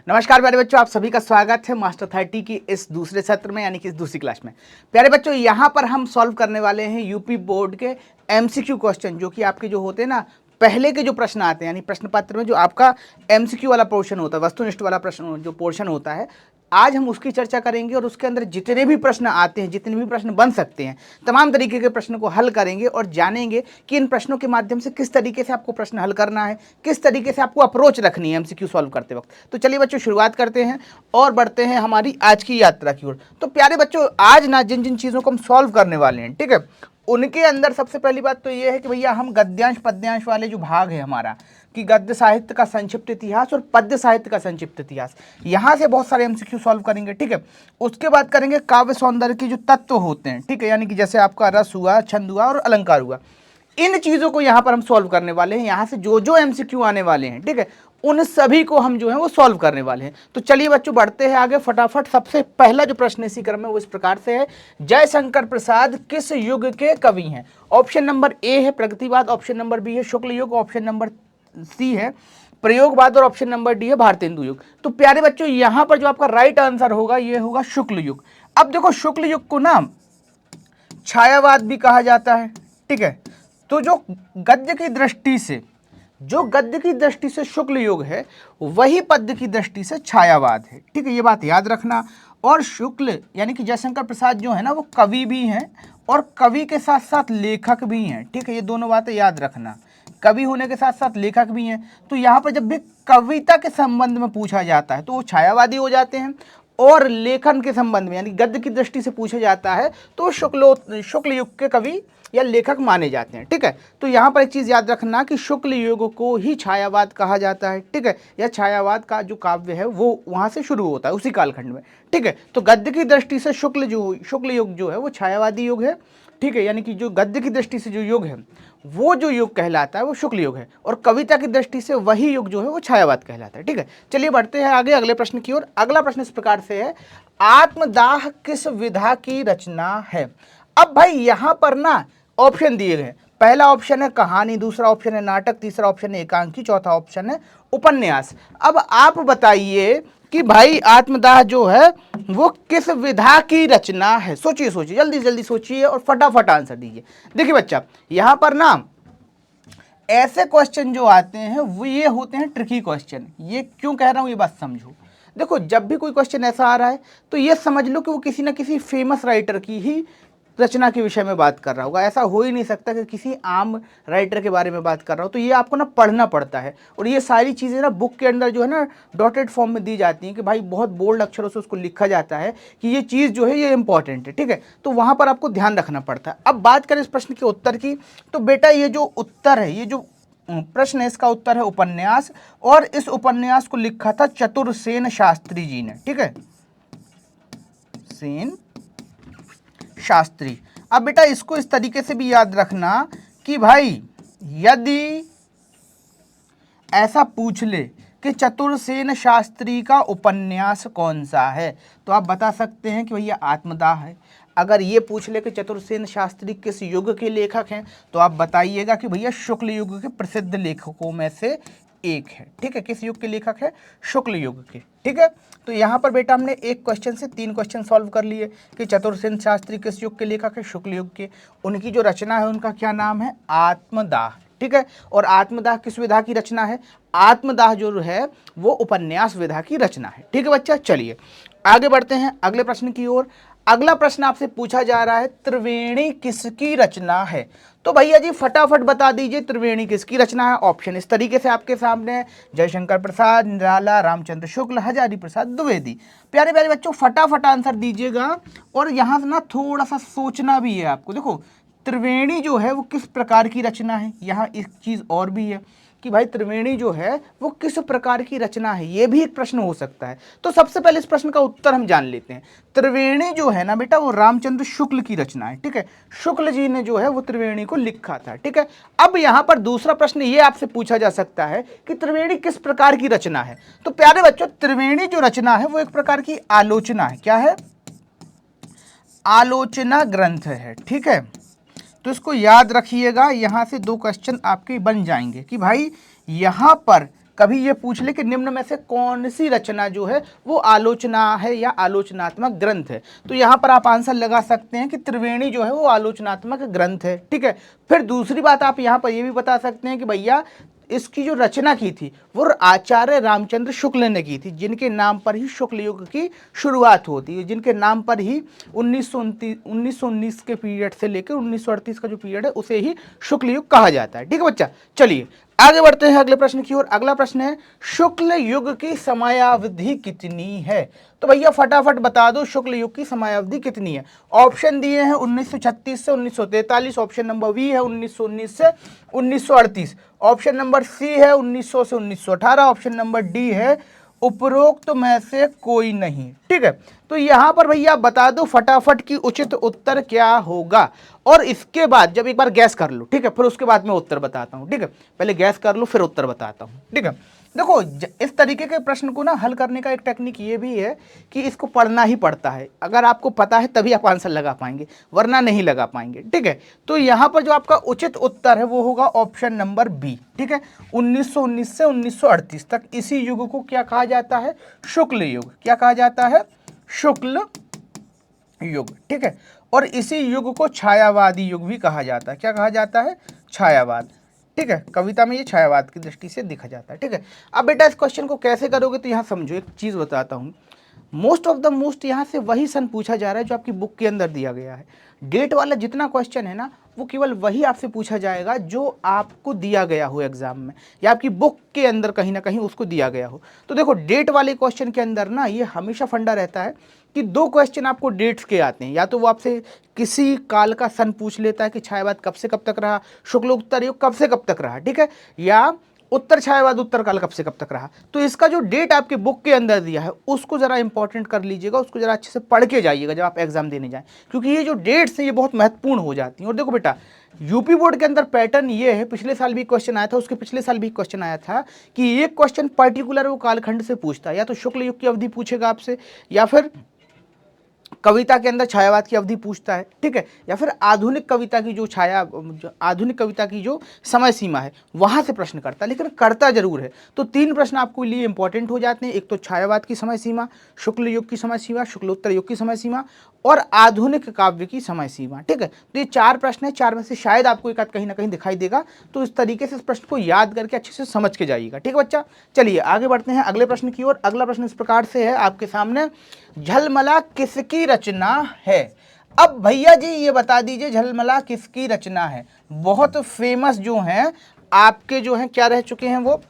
नमस्कार प्यारे बच्चों, आप सभी का स्वागत है मास्टर 30 की इस दूसरे सत्र में, यानी कि इस दूसरी क्लास में। प्यारे बच्चों, यहाँ पर हम सॉल्व करने वाले हैं यूपी बोर्ड के एमसीक्यू क्वेश्चन, जो कि आपके जो होते हैं ना, पहले के जो प्रश्न आते हैं, यानी प्रश्न पत्र में जो आपका एमसीक्यू वाला पोर्शन होता है, वस्तुनिष्ठ वाला प्रश्न जो पोर्शन होता है, आज हम उसकी चर्चा करेंगे और उसके अंदर जितने भी प्रश्न आते हैं, जितने भी प्रश्न बन सकते हैं, तमाम तरीके के प्रश्न को हल करेंगे और जानेंगे कि इन प्रश्नों के माध्यम से किस तरीके से आपको प्रश्न हल करना है, किस तरीके से आपको अप्रोच रखनी है एमसीक्यू सॉल्व करते वक्त। तो चलिए बच्चों, शुरुआत करते हैं और बढ़ते हैं हमारी आज की यात्रा की ओर। तो प्यारे बच्चों, आज ना जिन जिन चीज़ों को हम सॉल्व करने वाले हैं, ठीक है, उनके अंदर सबसे पहली बात तो ये है कि भैया हम गद्यांश पद्यांश वाले जो भाग है हमारा, कि गद्य साहित्य का संक्षिप्त इतिहास और पद्य साहित्य का संक्षिप्त इतिहास, यहाँ से बहुत सारे एमसीक्यू सॉल्व करेंगे, ठीक है। उसके बाद करेंगे काव्य सौंदर्य के जो तत्व होते हैं, ठीक है, यानी कि जैसे आपका रस हुआ, छंद हुआ और अलंकार हुआ, इन चीज़ों को यहाँ पर हम सॉल्व करने वाले हैं। यहाँ से जो जो एमसीक्यू आने वाले हैं, ठीक है, उन सभी को हम जो है वो सॉल्व करने वाले हैं। तो चलिए बच्चों, बढ़ते हैं आगे फटाफट। सबसे पहला जो प्रश्न इसी क्रम में वो इस प्रकार से है, जयशंकर प्रसाद किस युग के कवि हैं? ऑप्शन नंबर ए है प्रगतिवाद, ऑप्शन नंबर बी है शुक्ल युग, ऑप्शन नंबर सी है प्रयोगवाद और ऑप्शन नंबर डी है भारतेंदु युग। तो प्यारे बच्चों, यहाँ पर जो आपका राइट आंसर होगा ये होगा शुक्ल युग। अब देखो, शुक्ल युग को ना छायावाद भी कहा जाता है, ठीक है। तो जो गद्य की दृष्टि से शुक्ल युग है, वही पद्य की दृष्टि से छायावाद है, ठीक है, ये बात याद रखना। और शुक्ल यानी कि जयशंकर प्रसाद जो है ना, वो कवि भी हैं और कवि के साथ साथ लेखक भी हैं, ठीक है, ये दोनों बातें याद रखना। कवि होने के साथ साथ लेखक भी हैं। तो यहाँ पर जब भी कविता के संबंध में पूछा जाता है तो वो छायावादी हो जाते हैं, और लेखन के संबंध में यानी गद्य की दृष्टि से पूछा जाता है तो शुक्ल युग के कवि या लेखक माने जाते हैं, ठीक है। तो यहाँ पर एक चीज़ याद रखना कि शुक्ल युग को ही छायावाद कहा जाता है, ठीक है, या छायावाद का जो काव्य है वो वहाँ से शुरू होता है उसी कालखंड में, ठीक है। तो गद्य की दृष्टि से शुक्ल युग जो है वो छायावादी युग है, ठीक है, यानी कि जो गद्य की दृष्टि से जो युग है वो जो युग कहलाता है वो शुक्ल युग है, और कविता की दृष्टि से वही युग जो है वो छायावाद कहलाता है, ठीक है। चलिए बढ़ते हैं आगे अगले प्रश्न की ओर। अगला प्रश्न इस प्रकार से है, आत्मदाह किस विधा की रचना है? अब भाई यहाँ पर ना ऑप्शन दिए गए, पहला ऑप्शन है कहानी, दूसरा ऑप्शन है नाटक, तीसरा ऑप्शन है एकांकी, चौथा ऑप्शन है उपन्यास। अब आप बताइए कि भाई आत्मदाह जो है वो किस विधा की रचना है? सोचिए सोचिए, जल्दी जल्दी सोचिए और फटाफट आंसर दीजिए। देखिए बच्चा, यहाँ पर ना ऐसे क्वेश्चन जो आते हैं वो ये होते हैं ट्रिकी क्वेश्चन। ये क्यों कह रहा हूँ, ये बात समझो। देखो, जब भी कोई क्वेश्चन ऐसा आ रहा है तो ये समझ लो कि वो किसी ना किसी फेमस राइटर की ही रचना के विषय में बात कर रहा होगा। ऐसा हो ही नहीं सकता कि किसी आम राइटर के बारे में बात कर रहा हो। तो ये आपको ना पढ़ना पड़ता है, और ये सारी चीज़ें ना बुक के अंदर जो है ना डॉटेड फॉर्म में दी जाती हैं, कि भाई बहुत बोल्ड अक्षरों से उसको लिखा जाता है कि ये चीज़ जो है ये इंपॉर्टेंट है, ठीक है। तो वहाँ पर आपको ध्यान रखना पड़ता है। अब बात करें इस प्रश्न के उत्तर की, तो बेटा ये जो उत्तर है, ये जो प्रश्न है, इसका उत्तर है उपन्यास, और इस उपन्यास को लिखा था चतुरसेन शास्त्री जी ने, ठीक है, सेन शास्त्री। अब बेटा इसको इस तरीके से भी याद रखना कि भाई यदि ऐसा पूछ ले कि चतुरसेन शास्त्री का उपन्यास कौन सा है, तो आप बता सकते हैं कि भैया आत्मदाह है। अगर ये पूछ ले कि चतुरसेन शास्त्री किस युग के लेखक हैं, तो आप बताइएगा कि भैया शुक्ल युग के प्रसिद्ध लेखकों में से एक है, ठीक है। किस युग के लेखक है? शुक्ल युग के, ठीक है। तो यहाँ पर बेटा हमने एक क्वेश्चन से 3 क्वेश्चन सॉल्व कर लिए कि चतुरसेन शास्त्री किस युग के लेखक है? शुक्ल युग के। उनकी जो रचना है उनका क्या नाम है? आत्मदाह, ठीक है। और आत्मदाह किस विधा की रचना है? आत्मदाह जो है वो उपन्यास विधा की रचना है, ठीक है बच्चा। चलिए आगे बढ़ते हैं अगले प्रश्न की ओर। अगला प्रश्न आपसे पूछा जा रहा है, त्रिवेणी किसकी रचना है? तो भैया जी फटाफट बता दीजिए त्रिवेणी किसकी रचना है। ऑप्शन इस तरीके से आपके सामने है, जयशंकर प्रसाद, निराला, रामचंद्र शुक्ल, हजारी प्रसाद द्विवेदी। प्यारे प्यारे बच्चों, फटाफट आंसर दीजिएगा, और यहाँ से ना थोड़ा सा सोचना भी है आपको। देखो, त्रिवेणी जो है वो किस प्रकार की रचना है, यहाँ एक चीज़ और भी है कि भाई त्रिवेणी जो है वो किस प्रकार की रचना है, ये भी एक प्रश्न हो सकता है। तो सबसे पहले इस प्रश्न का उत्तर हम जान लेते हैं। त्रिवेणी जो है ना बेटा वो रामचंद्र शुक्ल की रचना है, ठीक है। शुक्ल जी ने जो है वो त्रिवेणी को लिखा था, ठीक है। अब यहाँ पर दूसरा प्रश्न ये आपसे पूछा जा सकता है कि त्रिवेणी किस प्रकार की रचना है। तो प्यारे बच्चों, त्रिवेणी जो रचना है वो एक प्रकार की आलोचना है। क्या है? आलोचना ग्रंथ है, ठीक है। तो इसको याद रखिएगा, यहाँ से 2 क्वेश्चन आपके बन जाएंगे कि भाई यहाँ पर कभी ये पूछ ले कि निम्न में से कौन सी रचना जो है वो आलोचना है या आलोचनात्मक ग्रंथ है, तो यहाँ पर आप आंसर लगा सकते हैं कि त्रिवेणी जो है वो आलोचनात्मक ग्रंथ है। ठीक है, फिर दूसरी बात आप यहाँ पर ये भी बता सकते हैं कि भैया इसकी जो रचना की थी वो आचार्य रामचंद्र शुक्ल ने की थी, जिनके नाम पर ही शुक्ल युग की शुरुआत होती है, जिनके नाम पर ही 1919 के पीरियड से लेकर 1938 का जो पीरियड है उसे ही शुक्ल युग कहा जाता है। ठीक है बच्चा, चलिए आगे बढ़ते हैं अगले प्रश्न की ओर। अगला प्रश्न है शुक्ल युग की समयावधि कितनी है? तो भैया फटाफट बता दो शुक्ल युग की समयावधि कितनी है। ऑप्शन दिए हैं 1936 से 1943, ऑप्शन नंबर बी है 1919 से 1938, ऑप्शन नंबर सी है 1900 से 1918, ऑप्शन नंबर डी है उपरोक्त में से कोई नहीं। ठीक है, तो यहां पर भैया बता दो फटाफट की उचित उत्तर क्या होगा, और इसके बाद जब एक बार गैस कर लो, ठीक है, फिर उसके बाद मैं उत्तर बताता हूं। ठीक है, पहले गैस कर लो फिर उत्तर बताता हूं। ठीक है, देखो इस तरीके के प्रश्न को ना हल करने का एक टेक्निक ये भी है कि इसको पढ़ना ही पड़ता है। अगर आपको पता है तभी आप आंसर लगा पाएंगे, वरना नहीं लगा पाएंगे। ठीक है, तो यहाँ पर जो आपका उचित उत्तर है वो होगा ऑप्शन नंबर बी। ठीक है, 1919 से 1938 तक इसी युग को क्या कहा जाता है? शुक्ल युग। क्या कहा जाता है? शुक्ल युग। ठीक है, और इसी युग को छायावादी युग भी कहा जाता है। क्या कहा जाता है? छायावाद। ठीक है, कविता में ये छायावाद की दृष्टि से देखा जाता है। ठीक है, अब बेटा इस क्वेश्चन को कैसे करोगे तो यहाँ समझो, एक चीज बताता हूँ। मोस्ट ऑफ द मोस्ट यहाँ से वही सन पूछा जा रहा है जो आपकी बुक के अंदर दिया गया है। डेट वाला जितना क्वेश्चन है ना वो केवल वही आपसे पूछा जाएगा जो आपको दिया गया हो एग्जाम में, या आपकी बुक के अंदर कहीं ना कहीं उसको दिया गया हो। तो देखो डेट वाले क्वेश्चन के अंदर ना ये हमेशा फंडा रहता है कि दो क्वेश्चन आपको डेट्स के आते हैं, या तो वो आपसे किसी काल का सन पूछ लेता है कि छायावाद कब से कब तक रहा, शुक्लोत्तर युग कब से कब तक रहा। ठीक है, या उत्तर छायावाद उत्तर काल कब से कब तक रहा। तो इसका जो डेट आपके बुक के अंदर दिया है उसको जरा इंपॉर्टेंट कर लीजिएगा, उसको जरा अच्छे से पढ़ के जाइएगा जब आप एग्जाम देने जाएं, क्योंकि ये जो डेट्स हैं ये बहुत महत्वपूर्ण हो जाती हैं। और देखो बेटा यूपी बोर्ड के अंदर पैटर्न ये है, पिछले साल भी क्वेश्चन आया था, उसके पिछले साल भी क्वेश्चन आया था कि एक क्वेश्चन पर्टिकुलर वो कालखंड से पूछता है, या तो शुक्ल युग की अवधि पूछेगा आपसे, या फिर कविता के अंदर छायावाद की अवधि पूछता है। ठीक है, या फिर आधुनिक कविता की जो आधुनिक कविता की जो समय सीमा है वहां से प्रश्न करता है, लेकिन करता जरूर है। तो तीन प्रश्न आपको लिए इंपॉर्टेंट हो जाते हैं, एक तो छायावाद की समय सीमा, शुक्ल युग की समय सीमा, शुक्लोत्तर युग की समय सीमा, और आधुनिक काव्य की समय सीमा। ठीक है, तो ये चार प्रश्न है, चार में से शायद आपको एक आध कहीं ना कहीं दिखाई देगा, तो इस तरीके से इस प्रश्न को याद करके अच्छे से समझ के जाइएगा। ठीक है बच्चा, चलिए आगे बढ़ते हैं अगले प्रश्न की ओर। अगला प्रश्न इस प्रकार से है आपके सामने, झलमला किसकी रचना है? अब भैया जी ये बता दीजिए झलमला किसकी रचना है? बहुत फेमस जो हैं आपके जो हैं क्या रह चुके हैं, वो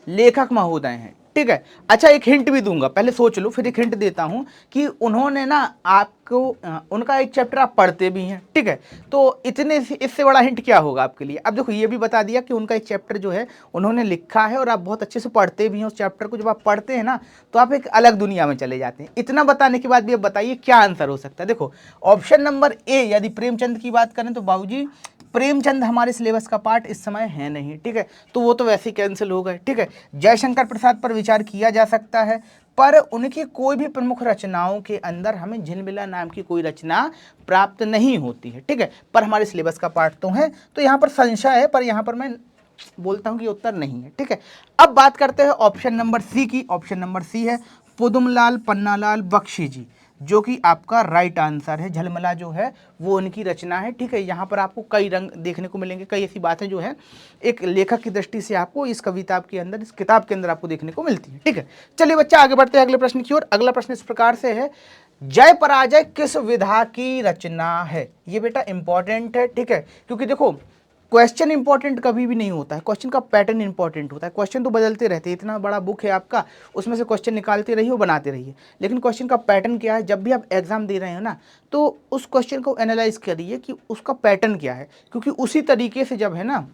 लेखक महोदय हैं। ठीक है, अच्छा एक हिंट भी दूंगा, पहले सोच लो फिर एक हिंट देता हूं कि उन्होंने ना आपको उनका एक चैप्टर आप पढ़ते भी हैं। ठीक है, तो इतने इससे बड़ा हिंट क्या होगा आपके लिए? अब देखो ये भी बता दिया कि उनका एक चैप्टर जो है उन्होंने लिखा है और आप बहुत अच्छे से पढ़ते भी हैं उस चैप्टर को। जब आप पढ़ते हैं ना तो आप एक अलग दुनिया में चले जाते हैं। इतना बताने के बाद भी अब बताइए क्या आंसर हो सकता है। देखो ऑप्शन नंबर ए, यदि प्रेमचंद की बात करें तो बाबूजी प्रेमचंद हमारे सिलेबस का पार्ट इस समय है नहीं। ठीक है, तो वो तो वैसे ही कैंसिल हो गए। ठीक है, जयशंकर प्रसाद पर विचार किया जा सकता है, पर उनकी कोई भी प्रमुख रचनाओं के अंदर हमें झिलमिला नाम की कोई रचना प्राप्त नहीं होती है। ठीक है, पर हमारे सिलेबस का पार्ट तो है, तो यहाँ पर संशय है, पर यहाँ पर मैं बोलता हूँ कि उत्तर नहीं है। ठीक है, अब बात करते हैं ऑप्शन नंबर सी की। ऑप्शन नंबर सी है पुदुमलाल पन्नालाल बख्शी जी, जो कि आपका राइट आंसर है। झलमला जो है वो उनकी रचना है। ठीक है, यहाँ पर आपको कई रंग देखने को मिलेंगे, कई ऐसी बातें जो है एक लेखक की दृष्टि से आपको इस कविता के अंदर, इस किताब के अंदर आपको देखने को मिलती है। ठीक है, चलिए बच्चा आगे बढ़ते हैं अगले प्रश्न की ओर। अगला प्रश्न इस प्रकार से है, जय पराजय किस विधा की रचना है? ये बेटा इंपॉर्टेंट है। ठीक है, क्योंकि देखो क्वेश्चन इंपॉर्टेंट कभी भी नहीं होता है, क्वेश्चन का पैटर्न इंपॉर्टेंट होता है। क्वेश्चन तो बदलते रहते हैं, इतना बड़ा बुक है आपका, उसमें से क्वेश्चन निकालते रहिए, बनाते रहिए, लेकिन क्वेश्चन का पैटर्न क्या है? जब भी आप एग्जाम दे रहे हो ना तो उस क्वेश्चन को एनालाइज करिए कि उसका पैटर्न क्या है, क्योंकि उसी तरीके से जब है ना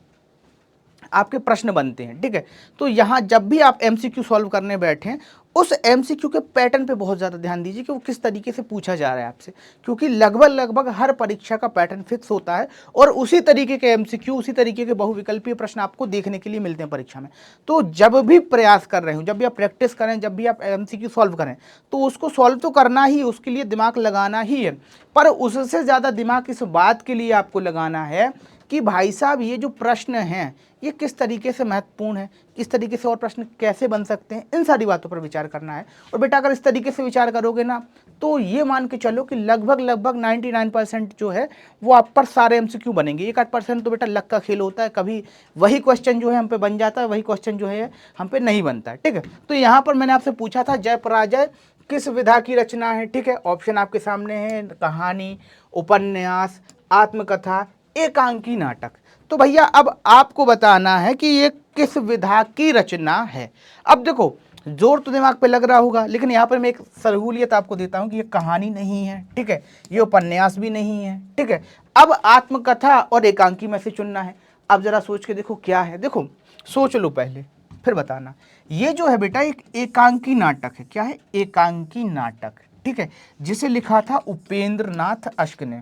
आपके प्रश्न बनते हैं। ठीक है, तो यहाँ जब भी आप एमसीक्यू सॉल्व करने बैठें उस एमसीक्यू के पैटर्न पे बहुत ज़्यादा ध्यान दीजिए कि वो किस तरीके से पूछा जा रहा है आपसे, क्योंकि लगभग हर परीक्षा का पैटर्न फिक्स होता है और उसी तरीके के एमसीक्यू, उसी तरीके के बहुविकल्पीय प्रश्न आपको देखने के लिए मिलते हैं परीक्षा में। तो जब भी प्रयास कर रहे हो, जब भी आप प्रैक्टिस करें, जब भी आप एमसीक्यू सॉल्व करें, तो उसको सॉल्व तो करना ही, उसके लिए दिमाग लगाना ही है, पर उससे ज़्यादा दिमाग इस बात के लिए आपको लगाना है कि भाई साहब ये जो प्रश्न हैं ये किस तरीके से महत्वपूर्ण है, किस तरीके से और प्रश्न कैसे बन सकते हैं, इन सारी बातों पर विचार करना है। और बेटा अगर इस तरीके से विचार करोगे ना तो ये मान के चलो कि लगभग 99% जो है वो आप पर सारे MCQ बनेंगे। 1-8% तो बेटा लक का खेल होता है, कभी वही क्वेश्चन जो है हम पे बन जाता है, वही क्वेश्चन जो है हम पे नहीं बनता है। ठीक है, तो यहाँ पर मैंने आपसे पूछा था जय पराजय किस विधा की रचना है। ठीक है, ऑप्शन आपके सामने है, कहानी, उपन्यास, आत्मकथा, एकांकी नाटक। तो भैया अब आपको बताना है कि ये किस विधा की रचना है। अब देखो जोर तो दिमाग पे लग रहा होगा, लेकिन यहाँ पर मैं एक सहूलियत आपको देता हूँ कि ये कहानी नहीं है, ठीक है, ये उपन्यास भी नहीं है, ठीक है। अब आत्मकथा और एकांकी में से चुनना है। अब जरा सोच के देखो क्या है, देखो सोच लो पहले फिर बताना। ये जो है बेटा एक एकांकी नाटक है। क्या है? एकांकी नाटक, ठीक है, जिसे लिखा था उपेंद्र नाथ अश्क ने।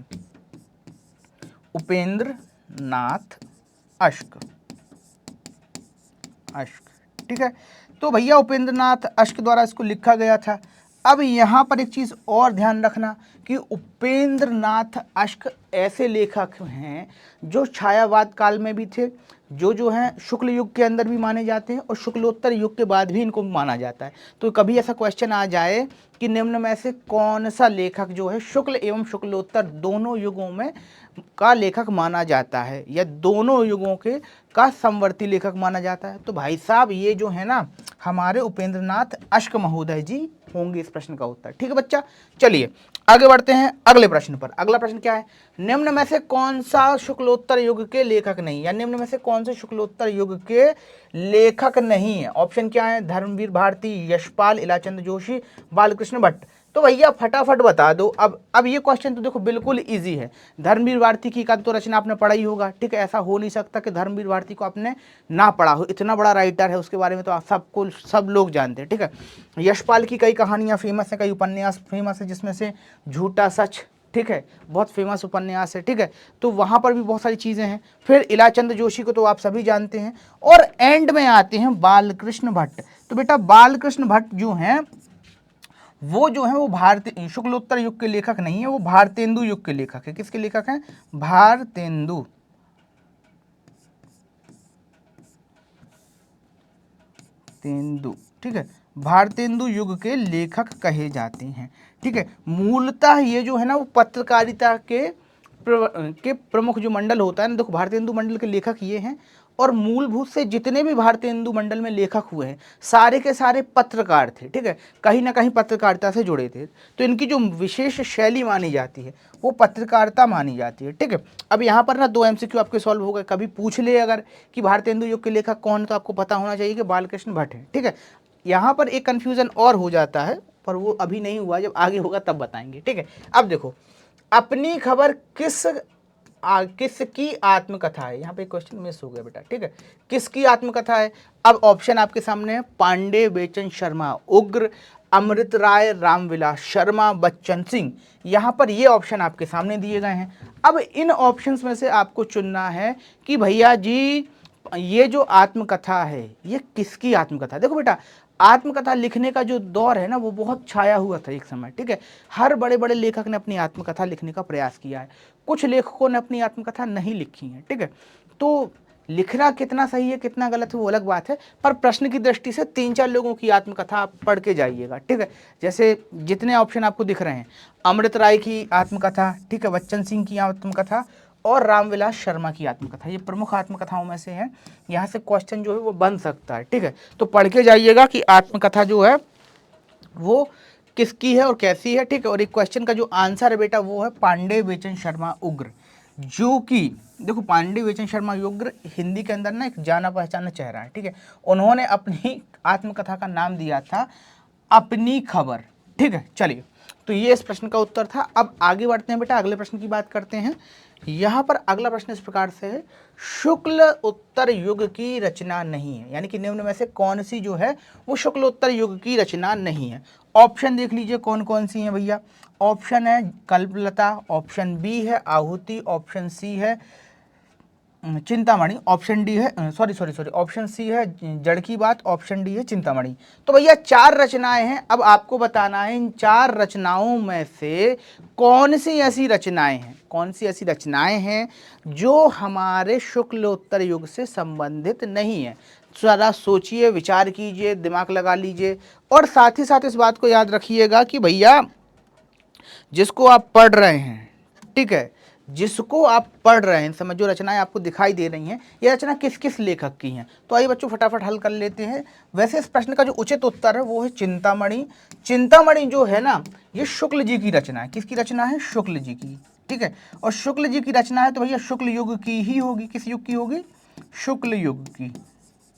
उपेंद्र नाथ अश्क, ठीक है। तो भैया उपेंद्र नाथ अश्क द्वारा इसको लिखा गया था। अब यहाँ पर एक चीज़ और ध्यान रखना कि उपेंद्र नाथ अश्क ऐसे लेखक हैं जो छायावाद काल में भी थे, जो हैं शुक्ल युग के अंदर भी माने जाते हैं और शुक्लोत्तर युग के बाद भी इनको माना जाता है। तो कभी ऐसा क्वेश्चन आ जाए कि निम्न में से कौन सा लेखक जो है शुक्ल एवं शुक्लोत्तर दोनों युगों में का लेखक माना जाता है या दोनों युगों के का समवर्ती लेखक माना जाता है, तो भाई साहब ये जो है ना हमारे उपेंद्र नाथ अश्क महोदय जी होंगे इस प्रश्न का उत्तर। ठीक है बच्चा, चलिए आगे बढ़ते हैं अगले प्रश्न पर। अगला प्रश्न क्या है? निम्न में से कौन सा शुक्लोत्तर युग के लेखक नहीं, या निम्न में से कौन से शुक्लोत्तर युग के लेखक नहीं है? ऑप्शन क्या है? धर्मवीर भारती, यशपाल, इलाचंद जोशी, बालकृष्ण भट्ट। तो भैया फटाफट बता दो। अब ये क्वेश्चन तो देखो बिल्कुल इजी है। धर्मवीर भारती की एकांत रचना आपने पढ़ा ही होगा, ठीक है, ऐसा हो नहीं सकता कि धर्मवीर भारती को आपने ना पढ़ा हो, इतना बड़ा राइटर है, उसके बारे में तो आप सबको सब लोग जानते हैं, ठीक है। यशपाल की कई कहानियां फेमस है, कई उपन्यास फेमस है, जिसमें से झूठा सच, ठीक है, बहुत फेमस उपन्यास है, ठीक है, तो वहाँ पर भी बहुत सारी चीज़ें हैं। फिर इलाचंद जोशी को तो आप सभी जानते हैं, और एंड में आते हैं बालकृष्ण भट्ट। तो बेटा बालकृष्ण भट्ट जो हैं वो जो है वो भारतीय शुक्लोत्तर युग के लेखक नहीं है, वो भारतेंदु युग के लेखक है। किसके लेखक हैं? भारतेंदु, ठीक है, भारतेंदु युग के लेखक कहे जाते हैं, ठीक है। मूलतः ये जो है ना वो पत्रकारिता के प्रमुख जो मंडल होता है ना, देखो भारतेंदु मंडल के लेखक ये हैं, और मूलभूत से जितने भी भारतेंदु मंडल में लेखक हुए हैं सारे के सारे पत्रकार थे, ठीक है, कहीं ना कहीं पत्रकारिता से जुड़े थे। तो इनकी जो विशेष शैली मानी जाती है वो पत्रकारिता मानी जाती है, ठीक है। अब यहाँ पर ना 2 MCQ आपके सॉल्व हो गए। कभी पूछ ले अगर कि भारतेंदु युग के लेखक कौन है, तो आपको पता होना चाहिए कि बालकृष्ण भट्ट है, ठीक है। यहाँ पर एक कन्फ्यूज़न और हो जाता है, पर वो अभी नहीं हुआ, जब आगे होगा तब बताएंगे, ठीक है। अब देखो अपनी खबर किसकी आत्मकथा है? यहाँ पे क्वेश्चन मिस हो गया बेटा, ठीक है, किसकी आत्मकथा है? अब ऑप्शन आपके सामने है, पांडे बेचन शर्मा, उग्र, अमृत राय, रामविलास शर्मा, बच्चन सिंह। यहाँ पर ये ऑप्शन आपके सामने दिए गए हैं। अब इन ऑप्शंस में से आपको चुनना है कि भैया जी ये जो आत्मकथा है ये किसकी आत्मकथा। देखो बेटा आत्मकथा लिखने का जो दौर है ना वो बहुत छाया हुआ था एक समय, ठीक है। हर बड़े बड़े लेखक ने अपनी आत्मकथा लिखने का प्रयास किया है, कुछ लेखकों ने अपनी आत्मकथा नहीं लिखी है, ठीक है। तो लिखना कितना सही है कितना गलत है वो अलग बात है, पर प्रश्न की दृष्टि से 3-4 लोगों की आत्मकथा आप पढ़ के जाइएगा, ठीक है। जैसे जितने ऑप्शन आपको दिख रहे हैं, अमृत राय की आत्मकथा, ठीक है, बच्चन सिंह की आत्मकथा और रामविलास शर्मा की आत्मकथा, ये प्रमुख आत्मकथाओं में से हैं। यहाँ से क्वेश्चन जो है वो बन सकता है, ठीक है। तो पढ़ के जाइएगा कि आत्मकथा जो है वो किसकी है और कैसी है, ठीक है। और एक क्वेश्चन का जो आंसर है बेटा वो है पांडे बेचन शर्मा उग्र, जो कि देखो पांडे बेचन शर्मा उग्र हिंदी के अंदर ना एक जाना पहचाना चेहरा है, ठीक है। उन्होंने अपनी आत्मकथा का नाम दिया था अपनी खबर, ठीक है। चलिए तो ये इस प्रश्न का उत्तर था। अब आगे बढ़ते हैं बेटा, अगले प्रश्न की बात करते हैं। यहाँ पर अगला प्रश्न इस प्रकार से है, शुक्ल उत्तर युग की रचना नहीं है, यानी कि निम्न में से कौन सी जो है वो शुक्ल उत्तर युग की रचना नहीं है। ऑप्शन देख लीजिए कौन कौन सी हैं भैया। ऑप्शन है कल्पलता, ऑप्शन बी है आहुति, ऑप्शन सी है चिंतामणि, ऑप्शन डी है, सॉरी ऑप्शन सी है जड़ की बात, ऑप्शन डी है चिंतामणि। तो भैया 4 रचनाएं हैं, अब आपको बताना है इन 4 रचनाओं में से कौन सी ऐसी रचनाएं हैं, कौन सी ऐसी रचनाएं हैं जो हमारे शुक्लोत्तर युग से संबंधित नहीं है। जरा सोचिए, विचार कीजिए, दिमाग लगा लीजिए, और साथ ही साथ इस बात को याद रखिएगा कि भैया जिसको आप पढ़ रहे हैं, ठीक है, जिसको आप पढ़ रहे हैं, समझ जो रचनाएं आपको दिखाई दे रही हैं, ये रचना किस किस लेखक की हैं। तो आइए बच्चों फटाफट हल कर लेते हैं। वैसे इस प्रश्न का जो उचित उत्तर है वो है चिंतामणि। चिंतामणि जो है ना, ये शुक्ल जी की रचना है। किसकी रचना है? शुक्ल जी की, ठीक है। और शुक्ल जी की रचना है तो भैया शुक्ल युग की ही होगी। किस युग की होगी? शुक्ल युग की,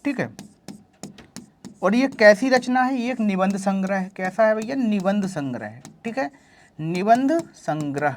ठीक है। और ये कैसी रचना है? ये एक निबंध संग्रह है। कैसा है भैया? निबंध संग्रह है, ठीक है, निबंध संग्रह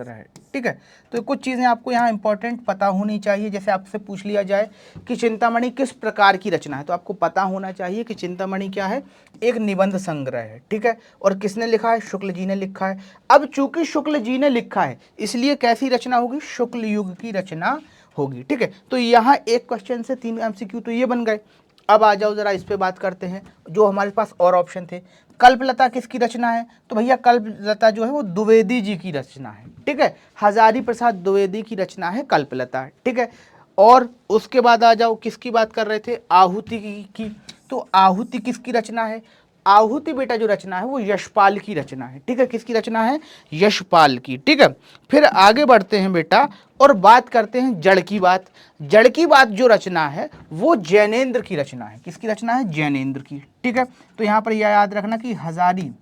है, ठीक है। तो कुछ चीज़ें आपको यहाँ इंपॉर्टेंट पता होनी चाहिए। जैसे आपसे पूछ लिया जाए कि चिंतामणि किस प्रकार की रचना है, तो आपको पता होना चाहिए कि चिंतामणि क्या है? एक निबंध संग्रह है, ठीक है। और किसने लिखा है? शुक्ल जी ने लिखा है। अब चूंकि शुक्ल जी ने लिखा है इसलिए कैसी रचना होगी? शुक्ल युग की रचना होगी, ठीक है। तो यहाँ एक क्वेश्चन से 3 MCQ तो ये बन गए। अब आ जाओ जरा इस पे बात करते हैं। जो हमारे पास और ऑप्शन थे, कल्पलता किसकी रचना है? तो भैया कल्पलता जो है वो द्विवेदी जी की रचना है, ठीक है। हजारी प्रसाद द्विवेदी की रचना है कल्पलता, ठीक है। और उसके बाद आ जाओ, किसकी बात कर रहे थे? आहुति की। तो आहुति किसकी रचना है? आहुति बेटा जो रचना है वो यशपाल की रचना है, ठीक है। किसकी रचना है? यशपाल की, ठीक है। फिर आगे बढ़ते हैं बेटा और बात करते हैं जड़ की बात। जड़ की बात जो रचना है वो जैनेन्द्र की रचना है। किसकी रचना है? जैनेन्द्र की, ठीक है। तो यहां पर यह याद रखना कि हजारी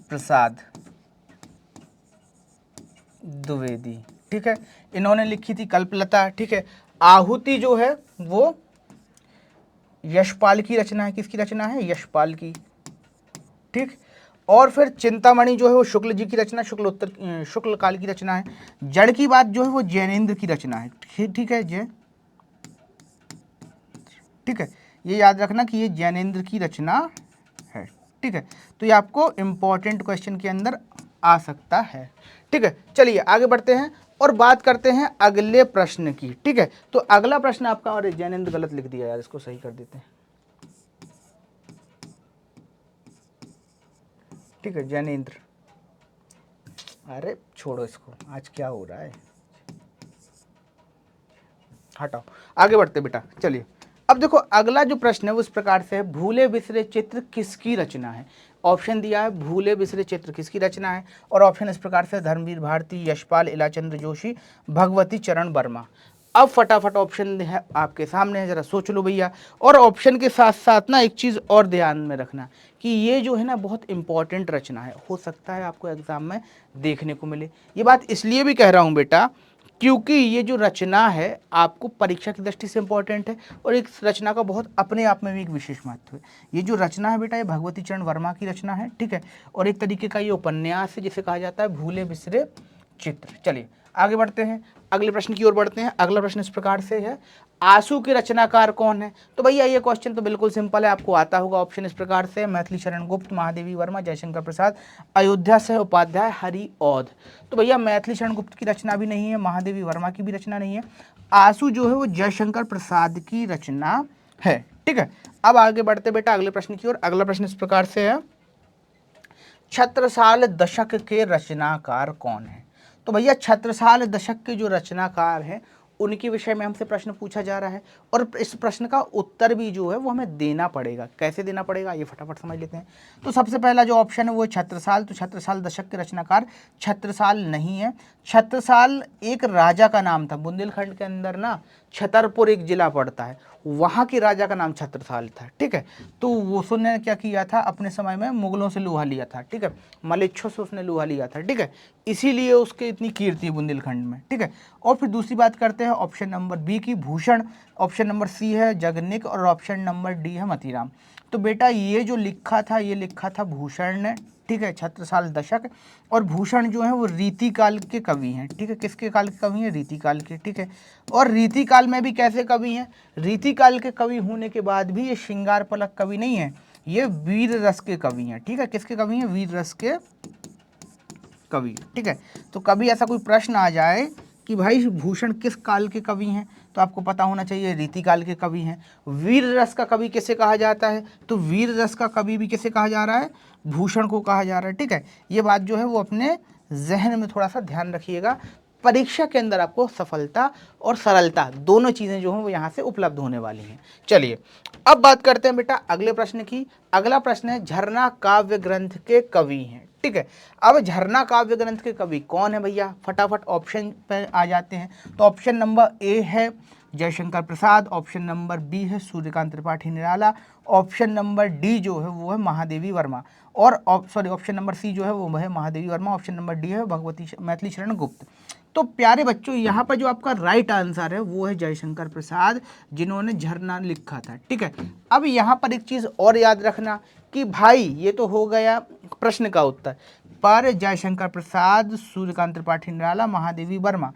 प्रसाद द्विवेदी, ठीक है, इन्होंने लिखी थी कल्पलता, ठीक है। आहुति जो है वो यशपाल की रचना है। किसकी रचना है? यशपाल की, ठीक। और फिर चिंतामणि जो है वो शुक्ल जी की रचना, शुक्ल काल की रचना है। जड़ की बात जो है वो जैनेन्द्र की रचना है, ठीक है, ठीक है। ये याद रखना कि ये जैनेन्द्र की रचना है, ठीक है। तो ये आपको इंपॉर्टेंट क्वेश्चन के अंदर आ सकता है, ठीक है। चलिए आगे बढ़ते हैं और बात करते हैं अगले प्रश्न की, ठीक है। तो अगला प्रश्न आपका, और जैनेन्द्र गलत लिख दिया यार, इसको सही कर देते हैं, ठीक है, जैनेन्द्र। अरे छोड़ो इसको, आज क्या हो रहा है, हटाओ, आगे बढ़ते बेटा। चलिए अब देखो अगला जो प्रश्न है वो इस प्रकार से है, भूले बिसरे चित्र किसकी रचना है? ऑप्शन दिया है भूले बिसरे चित्र किसकी रचना है, और ऑप्शन इस प्रकार से धर्मवीर भारती, यशपाल, इलाचंद्र जोशी, भगवती चरण वर्मा। अब फटाफट ऑप्शन है आपके सामने है, जरा सोच लो भैया। और ऑप्शन के साथ साथ ना एक चीज़ और ध्यान में रखना कि ये जो है ना बहुत इंपॉर्टेंट रचना है, हो सकता है आपको एग्जाम में देखने को मिले। ये बात इसलिए भी कह रहा हूँ बेटा क्योंकि ये जो रचना है आपको परीक्षा की दृष्टि से इंपॉर्टेंट है, और एक रचना का बहुत अपने आप में भी एक विशेष महत्व है। ये जो रचना है बेटा ये भगवती चरण वर्मा की रचना है, ठीक है। और एक तरीके का ये उपन्यास है जिसे कहा जाता है भूले बिसरे चित्र। चलिए आगे बढ़ते हैं, अगले प्रश्न की ओर बढ़ते हैं। अगला प्रश्न इस प्रकार से है, आंसू के रचनाकार कौन है? तो भैया ये क्वेश्चन तो बिल्कुल सिंपल है, आपको आता होगा। ऑप्शन इस प्रकार से, मैथिली शरण गुप्त, महादेवी वर्मा, जयशंकर प्रसाद, अयोध्या से उपाध्याय, हरि औध। तो भैया मैथिली शरण गुप्त की रचना भी नहीं है, महादेवी वर्मा की भी रचना नहीं है, आंसू जो है वो जयशंकर प्रसाद की रचना है, ठीक है। अब आगे बढ़ते बेटा अगले प्रश्न की ओर। अगला प्रश्न इस प्रकार से है, छत्रसाल दशक के रचनाकार कौन है? तो भैया छत्रसाल दशक के जो रचनाकार हैं उनके विषय में हमसे प्रश्न पूछा जा रहा है, और इस प्रश्न का उत्तर भी जो है वो हमें देना पड़ेगा। कैसे देना पड़ेगा ये फटाफट समझ लेते हैं। तो सबसे पहला जो ऑप्शन है वो छत्रसाल। तो छत्रसाल दशक के रचनाकार छत्रसाल नहीं है। छत्रसाल एक राजा का नाम था, बुंदेलखंड के अंदर ना छतरपुर एक जिला पड़ता है, वहाँ के राजा का नाम छत्रसाल था, ठीक है। तो वो उसने क्या किया था, अपने समय में मुगलों से लोहा लिया था, ठीक है, मलेच्छों से उसने लोहा लिया था, ठीक है, इसीलिए उसके इतनी कीर्ति है बुंदेलखंड में, ठीक है। और फिर दूसरी बात करते हैं ऑप्शन नंबर बी की, भूषण। ऑप्शन नंबर सी है जगनिक, और ऑप्शन नंबर डी है मतीराम। तो बेटा ये जो लिखा था ये लिखा था भूषण ने, ठीक है, छत्रसाल दशक। और भूषण जो है वो रीतिकाल के कवि हैं, ठीक है। किसके काल के कवि हैं? रीतिकाल के, ठीक है। और रीतिकाल में भी कैसे कवि हैं? रीतिकाल के कवि होने के बाद भी ये श्रृंगार पलक कवि नहीं है, ये वीर रस के कवि हैं, ठीक है। किसके कवि हैं? वीर रस के कवि, ठीक है। तो कभी ऐसा कोई प्रश्न आ जाए कि भाई भूषण किस काल के कवि हैं, तो आपको पता होना चाहिए रीति काल के कवि हैं। वीर रस का कवि किसे कहा जाता है, तो वीर रस का कवि भी किसे कहा जा रहा है, भूषण को कहा जा रहा है, ठीक है। ये बात जो है वो अपने जहन में थोड़ा सा ध्यान रखिएगा, परीक्षा के अंदर आपको सफलता और सरलता दोनों चीज़ें जो हैं वो यहाँ से उपलब्ध होने वाली हैं। चलिए अब बात करते हैं बेटा अगले प्रश्न की। अगला प्रश्न है झरना काव्य ग्रंथ के कवि हैं, ठीक है। अब झरना काव्य ग्रंथ के कवि कौन है भैया, फटाफट ऑप्शन पर आ जाते हैं। तो ऑप्शन नंबर ए है Jaishankar Prasad, option number B है Suryakant Tripathi Nirala, option number D जो है वो है महादेवी वर्मा, और ऑप्शन नंबर सी जो है वो है Mahadevi Verma, option number D है भगवती मैथिली शरण गुप्त। तो प्यारे बच्चों यहाँ पर जो आपका राइट आंसर है वो है जयशंकर प्रसाद, जिन्होंने झरना लिखा था, ठीक है। अब यहाँ पर एक चीज़ और याद रखना कि भाई ये तो हो गया प्रश्न का उत्तर, पर जयशंकर प्रसाद, सूर्यकांत त्रिपाठी निराला, महादेवी वर्मा,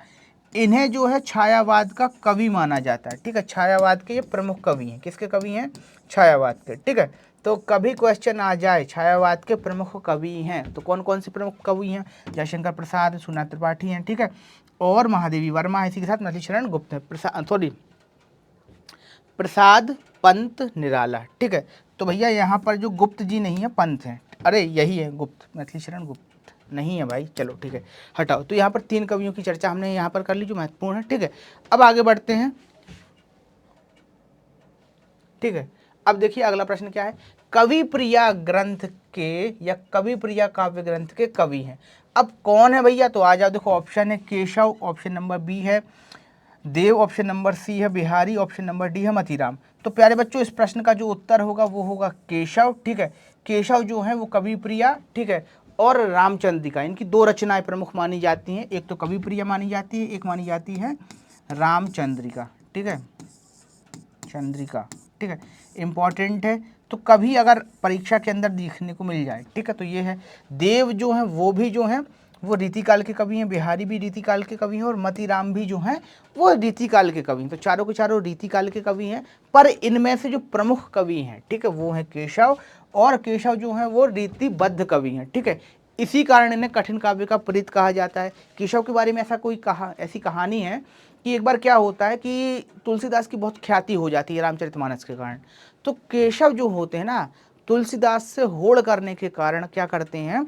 इन्हें जो है छायावाद का कवि माना जाता है, ठीक है। छायावाद के ये प्रमुख कवि हैं। किसके कवि हैं, छायावाद के, ठीक है। तो कभी क्वेश्चन आ जाए छायावाद के प्रमुख कवि हैं, तो कौन कौन से प्रमुख कवि हैं, जयशंकर प्रसाद, सूर्यकांत त्रिपाठी हैं, ठीक है, और महादेवी वर्मा है, इसी के साथ मैथिली शरण गुप्त है, प्रसाद पंत निराला, ठीक है। तो भैया यहाँ पर जो गुप्त जी नहीं है, पंत हैं, अरे यही है गुप्त, मैथिली शरण गुप्त नहीं है भाई, चलो ठीक है हटाओ। तो यहाँ पर 3 कवियों की चर्चा हमने यहाँ पर कर ली जो महत्वपूर्ण है, ठीक है। अब आगे बढ़ते हैं, ठीक है। अब देखिए अगला प्रश्न क्या है, कवि प्रिया ग्रंथ के या कवि प्रिया काव्य ग्रंथ के कवि हैं। अब कौन है भैया, तो आ जाओ, देखो ऑप्शन है केशव, ऑप्शन नंबर बी है देव, ऑप्शन नंबर सी है बिहारी, ऑप्शन नंबर डी है मतीराम। तो प्यारे बच्चों इस प्रश्न का जो उत्तर होगा वो होगा केशव, ठीक है। केशव जो है वो कवि प्रिया, ठीक है, और रामचंद्रिका, इनकी 2 रचनाएं प्रमुख मानी जाती हैं। एक तो कवि प्रिया मानी जाती है, एक मानी जाती है रामचंद्रिका, ठीक है, चंद्रिका, ठीक है, इंपॉर्टेंट है। तो कभी अगर परीक्षा के अंदर देखने को मिल जाए, ठीक है, तो ये है। देव जो है वो भी जो है वो रीतिकाल के कवि हैं, बिहारी भी रीतिकाल के कवि हैं, और मतीराम भी जो हैं वो रीतिकाल के कवि हैं। तो चारों के चारों रीतिकाल के कवि हैं, पर इनमें से जो प्रमुख कवि हैं, ठीक है, वो है केशव, और केशव जो है वो रीतिबद्ध कवि हैं, ठीक है। इसी कारण इन्हें कठिन काव्य का प्रीत कहा जाता है। केशव के बारे में ऐसी कहानी है कि एक बार क्या होता है कि तुलसीदास की बहुत ख्याति हो जाती है रामचरितमानस के कारण। तो केशव जो होते हैं ना, तुलसीदास से होड़ करने के कारण क्या करते हैं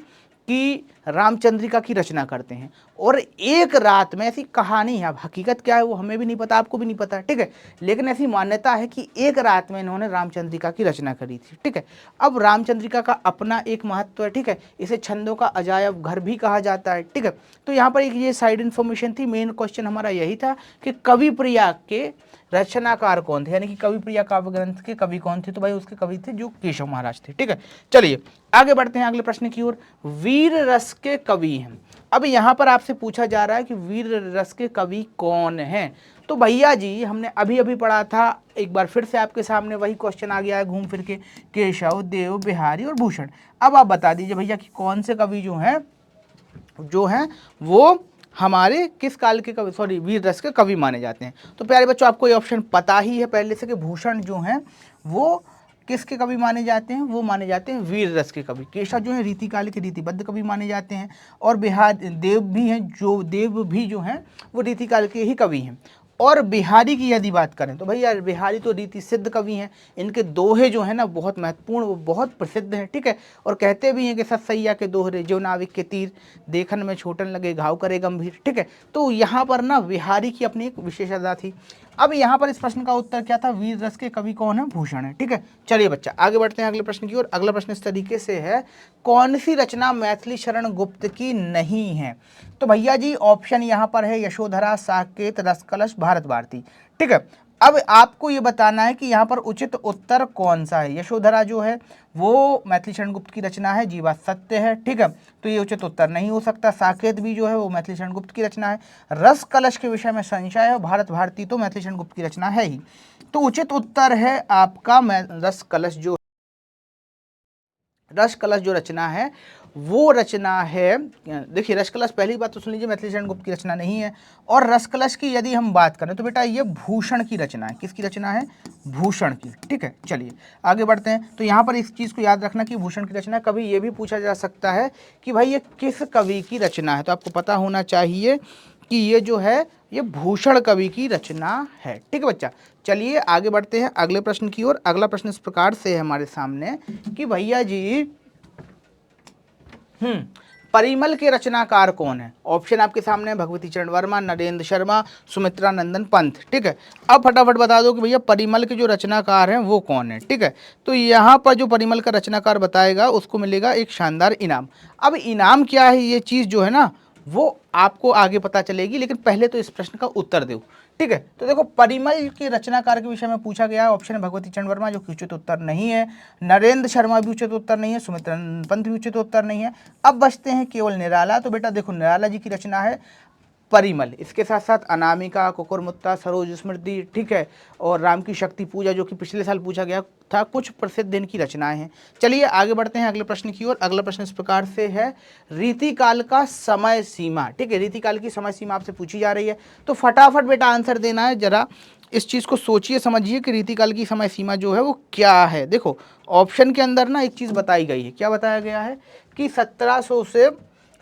कि रामचंद्रिका की रचना करते हैं, और एक रात में, ऐसी कहानी है, अब हकीकत क्या है वो हमें भी नहीं पता, आपको भी नहीं पता, ठीक है, लेकिन ऐसी मान्यता है कि एक रात में इन्होंने रामचंद्रिका की रचना करी थी, ठीक है। अब रामचंद्रिका का अपना एक महत्व है, ठीक है, इसे छंदों का अजायब घर भी कहा जाता है, ठीक है। तो यहाँ पर एक ये साइड इन्फॉर्मेशन थी, मेन क्वेश्चन हमारा यही था कि कवि प्रिया के रचनाकार कौन थे, यानी कि कवि प्रिया काव्य ग्रंथ के कवि कौन थे, तो भाई उसके कवि थे जो केशव महाराज थे, ठीक है। चलिए आगे बढ़ते हैं अगले प्रश्न की ओर। वीर रस के कवि हैं। अब यहाँ पर आपसे पूछा जा रहा है कि वीर रस के कवि कौन हैं। तो भैया जी हमने अभी अभी पढ़ा था, एक बार फिर से आपके सामने वही क्वेश्चन आ गया है घूम फिर के, केशव, देव, बिहारी और भूषण। अब आप बता दीजिए भैया कि कौन से कवि जो हैं वो हमारे किस काल के कवि, सॉरी वीर रस के कवि माने जाते हैं। तो प्यारे बच्चों आपको ये ऑप्शन पता ही है पहले से कि भूषण जो हैं वो किसके कवि माने जाते हैं, वो माने जाते हैं वीर रस के कवि। केशव जो है रीतिकाल के रीतिबद्ध कवि माने जाते हैं, और देव भी हैं, जो देव भी जो हैं वो रीतिकाल के ही कवि हैं। और बिहारी की यदि बात करें तो भैया बिहारी तो रीति सिद्ध कवि हैं, इनके दोहे जो हैं ना बहुत महत्वपूर्ण, वो बहुत प्रसिद्ध हैं, ठीक है। और कहते भी हैं कि सतसैया के दोहरे जो नाविक के तीर, देखन में छोटन लगे घाव करे गंभीर, ठीक है। तो यहाँ पर ना बिहारी की अपनी एक विशेषता थी। अब यहाँ पर इस प्रश्न का उत्तर क्या था, वीर रस के कवि कौन है, भूषण है, ठीक है। चलिए बच्चा आगे बढ़ते हैं अगले प्रश्न की ओर। अगला प्रश्न इस तरीके से है, कौन सी रचना मैथिली शरण गुप्त की नहीं है। तो भैया जी ऑप्शन यहाँ पर है यशोधरा, साकेत, रसकलश, भारत भारती, ठीक है। अब आपको ये बताना है कि यहाँ पर उचित उत्तर कौन सा है। यशोधरा जो है वो मैथिली शरण गुप्त की रचना है, जी बात सत्य है, ठीक है, तो ये उचित उत्तर नहीं हो सकता। साकेत भी जो है वो मैथिली शरण गुप्त की रचना है। रस कलश के विषय में संशय है, भारत भारती तो मैथिली शरण गुप्त की रचना है ही। तो उचित उत्तर है आपका रस कलश जो रचना है वो रचना है, देखिए रसकलश पहली बात तो सुन लीजिए मैथिली शरण गुप्त की रचना नहीं है। और रसकलश की यदि हम बात करें तो बेटा ये भूषण की रचना है। किसकी रचना है? भूषण की। ठीक है, चलिए आगे बढ़ते हैं। तो यहाँ पर इस चीज़ को याद रखना कि भूषण की रचना। कभी ये भी पूछा जा सकता है कि भाई ये किस कवि की रचना है, तो आपको पता होना चाहिए कि ये जो है ये भूषण कवि की रचना है। ठीक है बच्चा, चलिए आगे बढ़ते हैं अगले प्रश्न की ओर। अगला प्रश्न इस प्रकार से है हमारे सामने कि भैया जी परिमल के रचनाकार कौन है? ऑप्शन आपके सामने है, भगवती चरण वर्मा, नरेंद्र शर्मा, सुमित्रा नंदन पंत। ठीक है, अब फटाफट बता दो कि भैया परिमल के जो रचनाकार हैं वो कौन है। ठीक है, तो यहाँ पर जो परिमल का रचनाकार बताएगा उसको मिलेगा एक शानदार इनाम। अब इनाम क्या है, ये चीज़ जो है ना वो आपको आगे पता चलेगी, लेकिन पहले तो इस प्रश्न का उत्तर दो। ठीक है, तो देखो परिमल के रचनाकार के विषय में पूछा गया है। ऑप्शन है भगवती चरण वर्मा जो कि उचित उत्तर नहीं है, नरेंद्र शर्मा भी उचित उत्तर नहीं है, सुमित्रा पंत भी उचित उत्तर नहीं है। अब बचते हैं केवल निराला। तो बेटा देखो निराला जी की रचना है परिमल, इसके साथ साथ अनामिका, कुकुरमुत्ता, सरोज स्मृति, ठीक है, और राम की शक्ति पूजा जो कि पिछले साल पूछा गया था, कुछ प्रसिद्ध इनकी रचनाएं हैं। चलिए आगे बढ़ते हैं अगले प्रश्न की ओर। अगला प्रश्न इस प्रकार से है, रीतिकाल का समय सीमा। ठीक है, रीतिकाल की समय सीमा आपसे पूछी जा रही है, तो फटाफट बेटा आंसर देना है। जरा इस चीज़ को सोचिए समझिए कि रीतिकाल की समय सीमा जो है वो क्या है। देखो ऑप्शन के अंदर ना एक चीज़ बताई गई है। क्या बताया गया है कि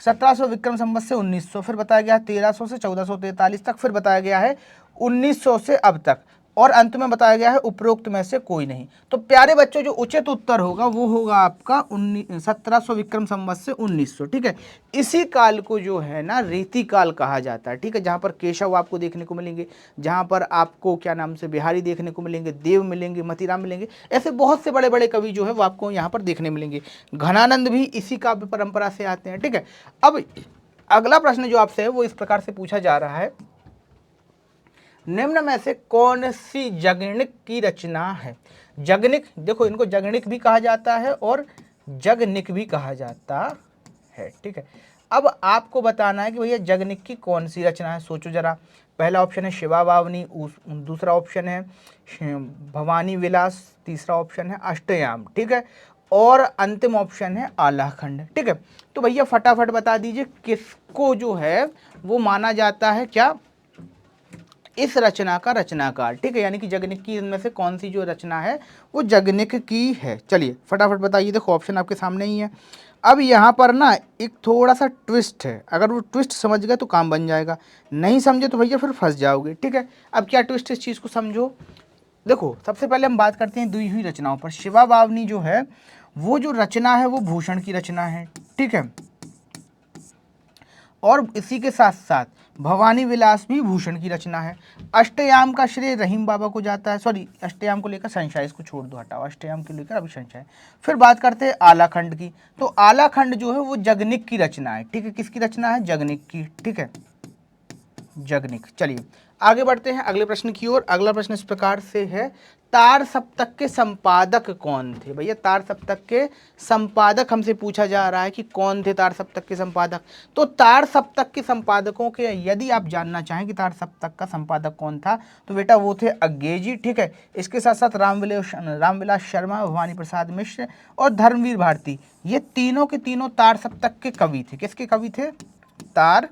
1700 विक्रम संवत से 1900, फिर बताया गया है 1300 से 1443 तक, फिर बताया गया है 1900 से अब तक, और अंत में बताया गया है उपरोक्त में से कोई नहीं। तो प्यारे बच्चों जो उचित उत्तर होगा वो होगा आपका 1700 विक्रम संवत से 1900। ठीक है, इसी काल को जो है ना रीतिकाल कहा जाता है। ठीक है, जहाँ पर केशव आपको देखने को मिलेंगे, जहाँ पर आपको क्या नाम से बिहारी देखने को मिलेंगे, देव मिलेंगे, मतीराम मिलेंगे, ऐसे बहुत से बड़े बड़े कवि जो है वो आपको यहाँ पर देखने मिलेंगे। घनानंद भी इसी काव्य परंपरा से आते हैं। ठीक है, अब अगला प्रश्न जो आपसे है वो इस प्रकार से पूछा जा रहा है, निम्न में से कौन सी जगनिक की रचना है? जगनिक, देखो इनको जगनिक भी कहा जाता है और जगनिक भी कहा जाता है। ठीक है, अब आपको बताना है कि भैया जगनिक की कौन सी रचना है। सोचो जरा, पहला ऑप्शन है शिवा बावनी, दूसरा ऑप्शन है भवानी विलास, तीसरा ऑप्शन है अष्टयाम। ठीक है, और अंतिम ऑप्शन है आलाखंड। ठीक है, तो भैया फटाफट बता दीजिए किसको जो है वो माना जाता है क्या इस रचना का रचनाकार। ठीक है, यानी कि जगनिक की इनमें से कौन सी जो रचना है वो जगनिक की है। चलिए फटाफट बताइए। देखो ऑप्शन आपके सामने ही है। अब यहाँ पर ना एक थोड़ा सा ट्विस्ट है, अगर वो ट्विस्ट समझ गए तो काम बन जाएगा, नहीं समझे तो भैया फिर फंस जाओगे। ठीक है, अब क्या ट्विस्ट इस चीज़ को समझो। देखो सबसे पहले हम बात करते हैं दी हुई रचनाओं पर। शिवा बावनी जो है वो जो रचना है वो भूषण की रचना है। ठीक है, और इसी के साथ साथ भवानी विलास भी भूषण की रचना है। अष्टयाम का श्रेय रहीम बाबा को जाता है, सॉरी अष्टयाम को लेकर संशय, इसको छोड़ दो, हटाओ, अष्टयाम को लेकर अभी संशय। फिर बात करते हैं आलाखंड की, तो आलाखंड जो है वो जगनिक की रचना है। ठीक है, किसकी रचना है? जगनिक की। ठीक है, जगनिक। चलिए आगे बढ़ते हैं अगले प्रश्न की ओर। अगला प्रश्न इस प्रकार से है, तार सप्तक के संपादक कौन थे? भैया तार सप्तक के संपादक हमसे पूछा जा रहा है कि कौन थे तार सप्तक के संपादक। तो तार सप्तक के संपादकों के यदि आप जानना चाहें कि तार सप्तक का संपादक कौन था तो बेटा वो थे अज्ञे जी। ठीक है, इसके साथ साथ रामविलास शर्मा, भवानी प्रसाद मिश्र और धर्मवीर भारती, ये तीनों के तीनों तार सप्तक के कवि थे। किसके कवि थे? तार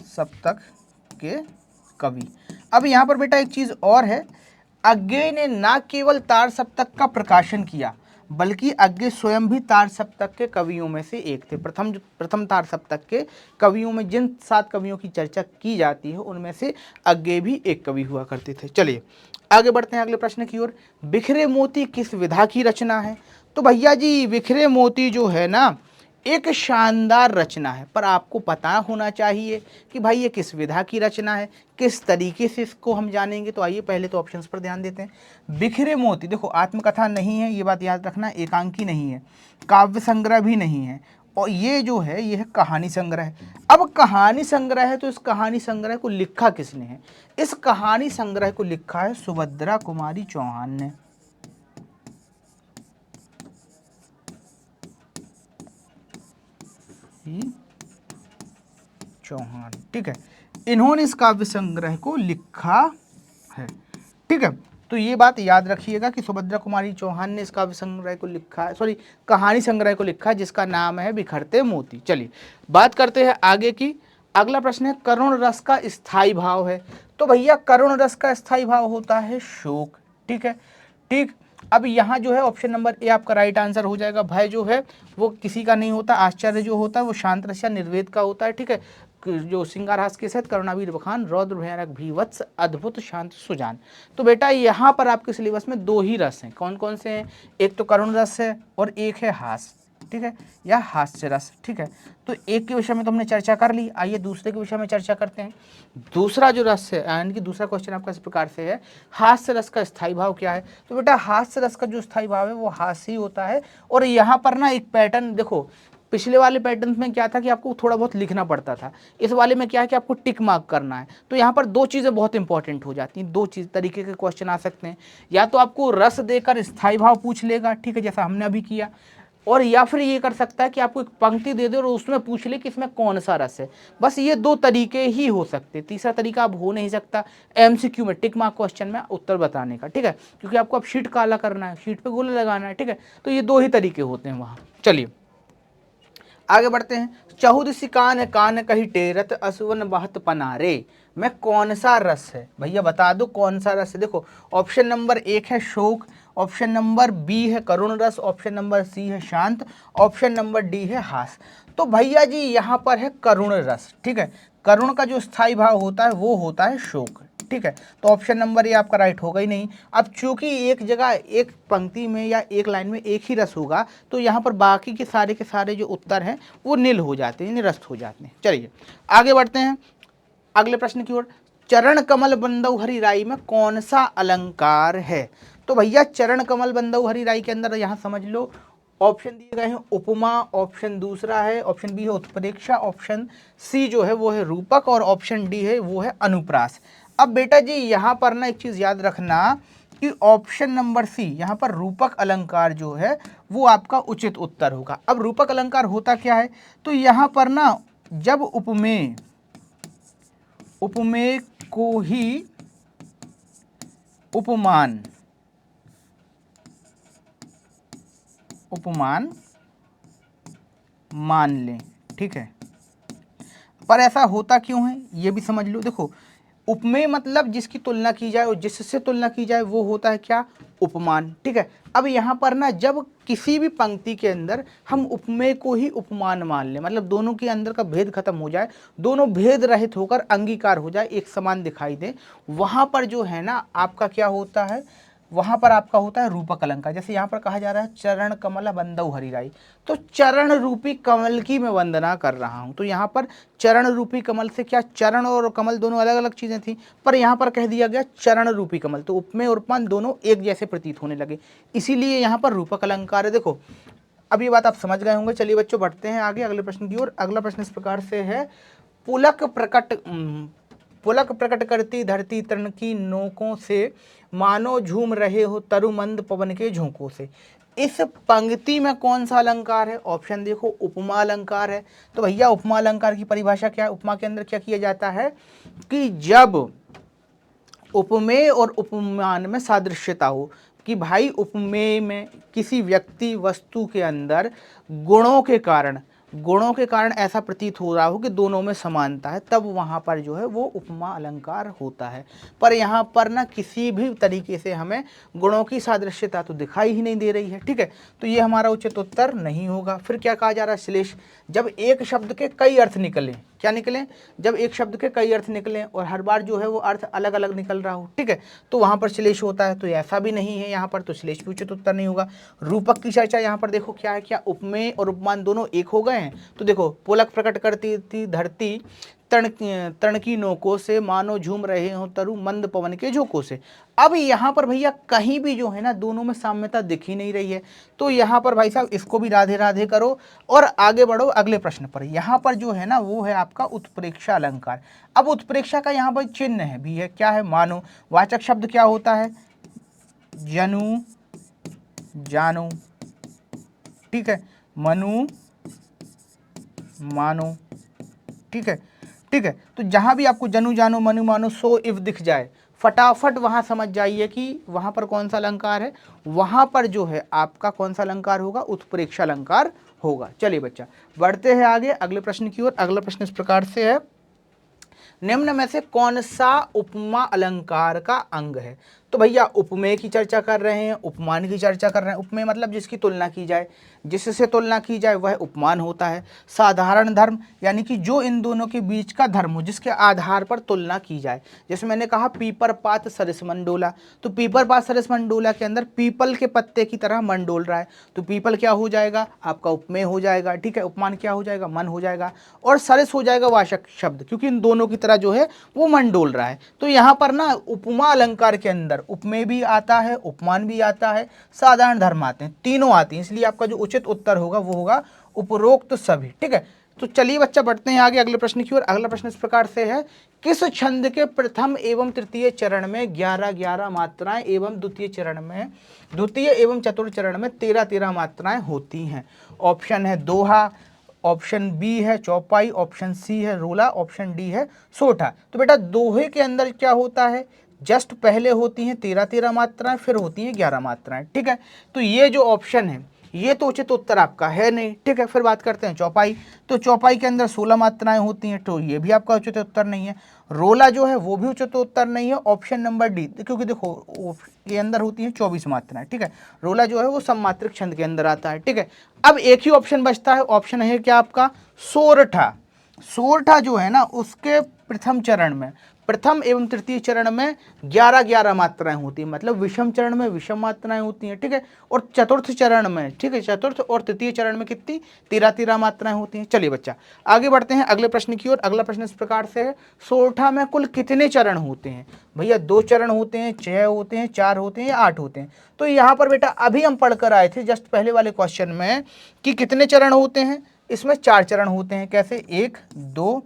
सप्तक के कवि। अब यहाँ पर बेटा एक चीज और है, अज्ञे ने ना केवल तार सप्तक का प्रकाशन किया बल्कि अज्ञे स्वयं भी तार सप्तक के कवियों में से एक थे। प्रथम तार सप्तक के कवियों में जिन 7 कवियों की चर्चा की जाती है उनमें से अज्ञे भी एक कवि हुआ करते थे। चलिए आगे बढ़ते हैं अगले प्रश्न की ओर। बिखरे मोती किस विधा की रचना है? तो भैया जी बिखरे मोती जो है ना एक शानदार रचना है, पर आपको पता होना चाहिए कि भाई ये किस विधा की रचना है, किस तरीके से इसको हम जानेंगे। तो आइए पहले तो ऑप्शंस पर ध्यान देते हैं। बिखरे मोती, देखो आत्मकथा नहीं है, ये बात याद रखना, एकांकी नहीं है, काव्य संग्रह भी नहीं है, और ये जो है ये है कहानी संग्रह। अब कहानी संग्रह है तो इस कहानी संग्रह को लिखा किसने है? इस कहानी संग्रह को लिखा है सुभद्रा कुमारी चौहान ने। चौहान, ठीक है, इन्होंने इस काव्य संग्रह को लिखा है। ठीक है, तो ये बात याद रखिएगा कि सुभद्रा कुमारी चौहान ने इस काव्य संग्रह को लिखा है, सॉरी कहानी संग्रह को लिखा है, जिसका नाम है बिखरते मोती। चलिए बात करते हैं आगे की। अगला प्रश्न है करुण रस का स्थायी भाव है। तो भैया करुण रस का स्थायी भाव होता है शोक। ठीक है, ठीक। अब यहाँ जो है ऑप्शन नंबर ए आपका राइट आंसर हो जाएगा। भय जो है वो किसी का नहीं होता, आश्चर्य जो होता है वो शांत रस या निर्वेद का होता है। ठीक है, जो सिंगारहास के साथ करुणावीर बखान, रौद्र भयानक भीवत्स, अद्भुत शांत सुजान। तो बेटा यहाँ पर आपके सिलेबस में दो ही रस हैं। कौन कौन से हैं? एक तो करुण रस है और एक है हास, ठीक है, या हास्य रस। ठीक है, तो एक के विषय में तो हमने चर्चा कर ली, आइए दूसरे के विषय में चर्चा करते हैं। दूसरा जो रस है, यानी कि दूसरा क्वेश्चन आपका इस प्रकार से है, हास्य रस का स्थायी भाव क्या है? तो बेटा हास्य रस का जो स्थायी भाव है वो हास्य ही होता है। और यहाँ पर ना एक पैटर्न देखो, पिछले वाले पैटर्न में क्या था कि आपको थोड़ा बहुत लिखना पड़ता था, इस वाले में क्या है कि आपको टिक मार्क करना है। तो यहाँ पर दो चीज़ें बहुत इंपॉर्टेंट हो जाती हैं, दो चीज़ तरीके के क्वेश्चन आ सकते हैं। या तो आपको रस देकर स्थायी भाव पूछ लेगा, ठीक है, जैसा हमने अभी किया, और या फिर ये कर सकता है कि आपको एक पंक्ति दे दे और उसमें पूछ ले कि इसमें कौन सा रस है। बस ये दो तरीके ही हो सकते, तीसरा तरीका अब हो नहीं सकता एमसीक्यू में टिक मार्क क्वेश्चन में उत्तर बताने का। ठीक है, क्योंकि आपको अब शीट काला करना है, शीट पे गोला लगाना है। ठीक है, तो ये दो ही तरीके होते हैं वहाँ। चलिए आगे बढ़ते हैं। चहुदिसि कान कान कही टेरत, असुवन बहत पनारे, में कौन सा रस है? भैया बता दो कौन सा रस है। देखो ऑप्शन नंबर एक है शोक, ऑप्शन नंबर बी है करुण रस, ऑप्शन नंबर सी है शांत, ऑप्शन नंबर डी है हास। तो भैया जी यहाँ पर है करुण रस। ठीक है, करुण का जो स्थायी भाव होता है वो होता है शोक। ठीक है, तो ऑप्शन नंबर ये आपका राइट होगा ही नहीं। अब चूंकि एक जगह एक पंक्ति में या एक लाइन में एक ही रस होगा, तो यहाँ पर बाकी के सारे जो उत्तर हैं वो नील हो जाते हैं, निरस्त हो जाते हैं। चलिए आगे बढ़ते हैं अगले प्रश्न की ओर। चरण कमल बंदौ हरि राई में कौन सा अलंकार है? तो भैया चरण कमल बंदौ हरि राई के अंदर यहाँ समझ लो ऑप्शन दिए गए हैं उपमा, ऑप्शन दूसरा है, ऑप्शन बी है उत्प्रेक्षा, ऑप्शन सी जो है वो है रूपक, और ऑप्शन डी है वो है अनुप्रास। अब बेटा जी यहाँ पर ना एक चीज़ याद रखना कि ऑप्शन नंबर सी यहाँ पर रूपक अलंकार जो है वो आपका उचित उत्तर होगा। अब रूपक अलंकार होता क्या है? तो यहाँ पर ना जब उपमेय को ही उपमान मान लें, ठीक है, पर ऐसा होता क्यों है ये भी समझ लो। देखो उपमेय मतलब जिसकी तुलना की जाए और जिससे तुलना की जाए वो होता है क्या? उपमान। ठीक है, अब यहाँ पर ना जब किसी भी पंक्ति के अंदर हम उपमेय को ही उपमान मान लें, मतलब दोनों के अंदर का भेद खत्म हो जाए, दोनों भेद रहित होकर अंगीकार हो जाए, एक समान दिखाई दे, वहाँ पर जो है ना आपका क्या होता है, वहाँ पर आपका होता है रूपक अलंकार। जैसे यहाँ पर कहा जा रहा है चरण कमल बंदौ हरि राई, तो चरण रूपी कमल की मैं वंदना कर रहा हूँ। तो यहाँ पर चरण रूपी कमल से क्या, चरण और कमल दोनों अलग अलग चीज़ें थी, पर यहाँ पर कह दिया गया चरण रूपी कमल, तो उपमेय और उपमान दोनों एक जैसे प्रतीत होने लगे, इसीलिए यहाँ पर रूपक अलंकार है। देखो अब ये बात आप समझ गए होंगे। चलिए बच्चों बढ़ते हैं आगे अगले प्रश्न की ओर। अगला प्रश्न इस प्रकार से है, पुलक प्रकट करती धरती तरण की नोकों से, मानो झूम रहे हो तरुमंद पवन के झोंकों से। इस पंक्ति में कौन सा अलंकार है? ऑप्शन देखो उपमा अलंकार है। तो भैया उपमा अलंकार की परिभाषा क्या है? उपमा के अंदर क्या किया जाता है कि जब उपमेय और उपमान में सादृश्यता हो, कि भाई उपमेय में किसी व्यक्ति वस्तु के अंदर गुणों के कारण ऐसा प्रतीत हो रहा हो कि दोनों में समानता है, तब वहाँ पर जो है वो उपमा अलंकार होता है। पर यहाँ पर ना किसी भी तरीके से हमें गुणों की सादृश्यता तो दिखाई ही नहीं दे रही है। ठीक है, तो ये हमारा उचित उत्तर नहीं होगा। फिर क्या कहा जा रहा है? श्लेष, जब एक शब्द के कई अर्थ निकले, क्या निकले? जब एक शब्द के कई अर्थ निकले और हर बार जो है वो अर्थ अलग अलग निकल रहा हो, ठीक है, तो वहाँ पर श्लेष होता है। तो ऐसा भी नहीं है यहाँ पर, तो श्लेष भी उचित उत्तर नहीं होगा। रूपक की चर्चा यहाँ पर देखो क्या है, क्या उपमेय और उपमान दोनों एक हो गए हैं। तो देखो पुलक प्रकट करती थी धरती तरण की नोकों से, मानो झूम रहे हो तरु मंद पवन के झोंकों से। अब यहाँ पर भैया कहीं भी जो है ना दोनों में साम्यता दिख ही नहीं रही है, तो यहाँ पर भाई साहब इसको भी राधे राधे करो और आगे बढ़ो अगले प्रश्न पर। यहाँ पर जो है ना वो है आपका उत्प्रेक्षा अलंकार। अब उत्प्रेक्षा का यहाँ पर चिन्ह है भी है, क्या है? मानो। वाचक शब्द क्या होता है? जनु जानो, ठीक है, मनु मानो, ठीक है, ठीक है। तो जहां भी आपको जनु जानो मनु मानो सो इफ दिख जाए, फटाफट वहाँ समझ जाइए कि वहाँ पर कौन सा अलंकार है, वहाँ पर जो है आपका कौन सा अलंकार होगा, उत्प्रेक्षा अलंकार होगा। चलिए बच्चा बढ़ते हैं आगे अगले प्रश्न की ओर। अगला प्रश्न इस प्रकार से है, निम्न में से कौन सा उपमा अलंकार का अंग है। तो भैया उपमेय की चर्चा कर रहे हैं, उपमान की चर्चा कर रहे हैं। उपमेय मतलब जिसकी तुलना की जाए, जिससे तुलना की जाए वह उपमान होता है। साधारण धर्म यानी कि जो इन दोनों के बीच का धर्म हो, जिसके आधार पर तुलना की जाए। जैसे मैंने कहा पीपर पात सरिस मंडोला, तो पीपर पात सरिस मंडोला के अंदर पीपल के पत्ते की तरह मन डोल रहा है, तो पीपल क्या हो जाएगा, आपका उपमेय हो जाएगा। ठीक है, उपमान क्या हो जाएगा, मन हो जाएगा, और सरिस हो जाएगा वाचक शब्द, क्योंकि इन दोनों की तरह जो है वो मन डोल रहा है। तो यहाँ पर ना उपमा अलंकार के अंदर उपमेय भी आता है, उपमान भी आता है, साधारण धर्म आते हैं, तीनों आते हैं। इसलिए आपका जो उचित उत्तर होगा वो होगा उपरोक्त सभी। ठीक है, तो चलिए बच्चा बढ़ते हैं आगे अगले प्रश्न की ओर। अगला प्रश्न इस प्रकार से है, किस छंद के प्रथम एवं तृतीय चरण में 11-11 मात्राएं एवं द्वितीय एवं चतुर्थ चरण में 13-13 मात्राएं होती हैं। ऑप्शन है दोहा, ऑप्शन बी है चौपाई, ऑप्शन सी है रोला, ऑप्शन डी है सोठा। तो बेटा दोहे के अंदर क्या होता है, जस्ट पहले होती हैं 13-13 मात्राएं, फिर होती हैं 11 मात्राएं। ठीक है, तो ये जो ऑप्शन है ये तो उचित उत्तर आपका है नहीं। ठीक है, फिर बात करते हैं चौपाई। तो चौपाई के अंदर 16 मात्राएं होती हैं, तो ये भी आपका उचित उत्तर नहीं है। रोला जो है वो भी उचित उत्तर नहीं है। ऑप्शन नंबर डी, क्योंकि देखो के अंदर होती हैं 24 मात्राएं। ठीक है, रोला जो है वो सममात्रिक छंद के अंदर आता है। ठीक है, अब एक ही ऑप्शन बचता है, ऑप्शन है क्या आपका सोरठा। सोरठा जो है ना उसके प्रथम चरण में, प्रथम एवं तृतीय चरण में 11-11 मात्राएं होती हैं, मतलब विषम चरण में विषम मात्राएं होती हैं। ठीक है, और चतुर्थ चरण में, ठीक है, चतुर्थ और तृतीय चरण में कितनी, 13-13 मात्राएं होती हैं। चलिए बच्चा आगे बढ़ते हैं अगले प्रश्न की ओर। अगला प्रश्न इस प्रकार से है, सोरठा में कुल कितने चरण होते हैं। भैया 2 चरण होते हैं, 6 होते हैं, 4 होते हैं या 8 होते हैं। तो यहाँ पर बेटा अभी हम पढ़कर आए थे जस्ट पहले वाले क्वेश्चन में कि कितने चरण होते हैं, इसमें 4 चरण होते हैं। कैसे, 1 2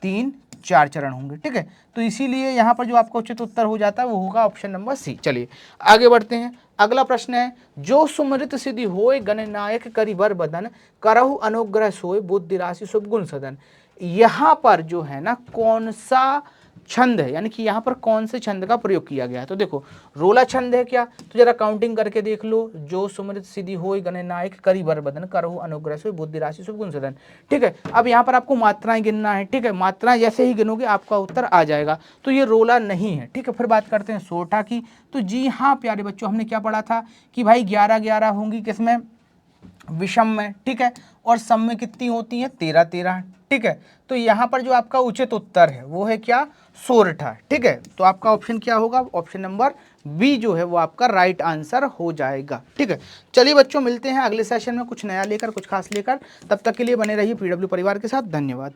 3 4 चरण होंगे। ठीक है, तो इसीलिए यहाँ पर जो आपका उचित उत्तर हो जाता है वो होगा ऑप्शन नंबर सी। चलिए आगे बढ़ते हैं। अगला प्रश्न है, जो सुमृत सिद्धि होय गणनायक करि बर बदन, करहु अनुग्रह सोय बुद्धि राशि शुभ गुण सदन। यहाँ पर जो है ना कौन सा छंद है, यानी कि यहाँ पर कौन से छंद का प्रयोग किया गया है। तो देखो रोला छंद है क्या, तो जरा काउंटिंग करके देख लो, जो सुमृत सिद्धि होय गणनायक करि बर बदन, करहु अनुग्रह सोय बुद्धि राशि शुभ गुण सदन। ठीक है, अब यहाँ पर आपको मात्राएं गिनना है। ठीक है, मात्राएं जैसे ही गिनोगे आपका उत्तर आ जाएगा, तो ये रोला नहीं है। ठीक है, फिर बात करते हैं सोठा की। तो जी हाँ प्यारे बच्चों, हमने क्या पढ़ा था कि भाई 11-11 होंगी किसमें, विषम में। ठीक है, और सम में कितनी होती है, 13-13। ठीक है, तो यहाँ पर जो आपका उचित उत्तर है वो है क्या, सोरठा। ठीक है, तो आपका ऑप्शन क्या होगा, ऑप्शन नंबर बी जो है वो आपका राइट आंसर हो जाएगा। ठीक है, चलिए बच्चों मिलते हैं अगले सेशन में कुछ नया लेकर, कुछ खास लेकर। तब तक के लिए बने रहिए पीडब्ल्यू परिवार के साथ। धन्यवाद।